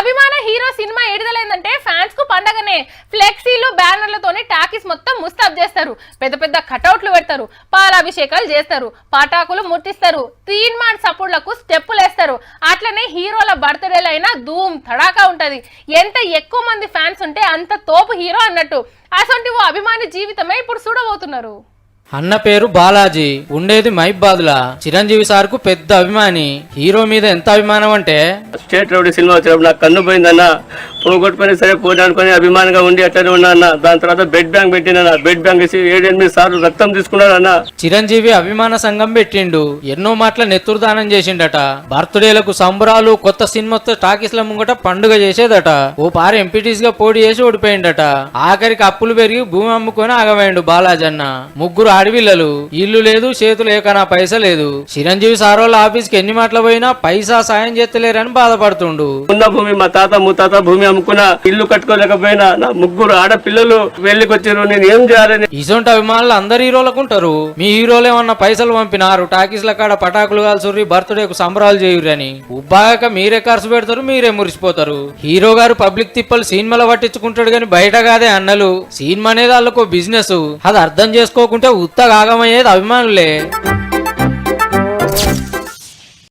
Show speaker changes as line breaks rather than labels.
అభిమాన hero cinema విడుదలైందంటే fans కు పండగనే. ఫ్లెక్సీలు బ్యానర్లతోని టాకీస్ మొత్తం ముస్తాబ్ చేస్తారు, పెద్ద పెద్ద కటౌట్లు పెడతారు, పాలాభిషేకాలు చేస్తారు, పటాకులు ముట్టిస్తారు, తీన్మాన్ సపోర్ట్లకు స్టెప్పులు వేస్తారు. అట్లనే హీరోల బర్త్డేలైనా ధూమ్ తడాకా ఉంటది. ఎంత ఎక్కువ మంది ఫ్యాన్స్ ఉంటే అంత తోపు హీరో అన్నట్టు. అసొంటి ఓ అభిమాని జీవితమే ఇప్పుడు చూడబోతున్నారు.
అన్న పేరు బాలాజీ, ఉండేది మైబాద్లా. చిరంజీవి సార్ కు పెద్ద అభిమాని. హీరో మీద ఎంత అభిమానం అంటే
స్టేట్ రౌడీ సినిమా వచ్చినప్పుడు నాకు కన్ను పోయిందన్న, పోగొట్టుకుని సరే పోటీ అనుకుని అభిమానంగా ఉండి అట్లనే ఉన్నా అన్న. దాని తర్వాత బెడ్ బ్యాంక్ పెట్టిన, బెడ్ బ్యాంక్ వేసి 7-8 సార్లు రక్తం తీసుకున్నాడు అన్న.
చిరంజీవి అభిమాన సంఘం పెట్టిండు, ఎన్నో మాటల నెత్తురుదానం చేసిండట. బర్త్డేలకు సంబరాలు, కొత్త సినిమాతో టాకీస్ల ముంగట పండుగ చేసేదట. ఓ పారి ఎంపీటీస్ గా పోటీ చేసి ఓడిపోయిండట. ఆఖరికి అప్పులు పెరిగి భూమి అమ్ముకొని ఆగమైండు బాలాజన్న. ముగ్గురు ఆడపిల్లలు, ఇల్లు లేదు, చేతులు ఏకనా పైసా లేదు. చిరంజీవి సార్ వాళ్ళ ఆఫీస్ కి ఎన్ని మాటలు పోయినా పైసా సాయం చేస్తలేరని బాధపడుతుండు.
ఉన్న భూమి మా తాత ముత్తాత భూమి అమ్ముకున్నా, ఇల్లు కట్టుకోలేకపోయినా, నా ముగ్గురు ఆడపిల్లలు వెళ్ళికొచ్చారు, నేను ఏం చేయాలని.
ఇసొంటి అభిమానులు అందరు హీరోలకు ఉంటారు. మీ హీరోలు ఏమన్నా పైసలు పంపినారు, టాకీస్ల కాడ పటాకులు కాల్చుర్రి, బర్త్డేకు సంబరాలు చేయురని. ఉబ్బాక మీరే ఖర్చు పెడతారు, మీరే మురిసిపోతారు. హీరో గారు పబ్లిక్ తిప్పలు సినిమాలో పట్టించుకుంటాడు గాని బయట కాదే అన్నలు. సినిమా అనేది వాళ్ళకు బిజినెస్, అది అర్థం చేసుకోకుంటే ఉత్తగా ఆగమయ్యేది అభిమానులే.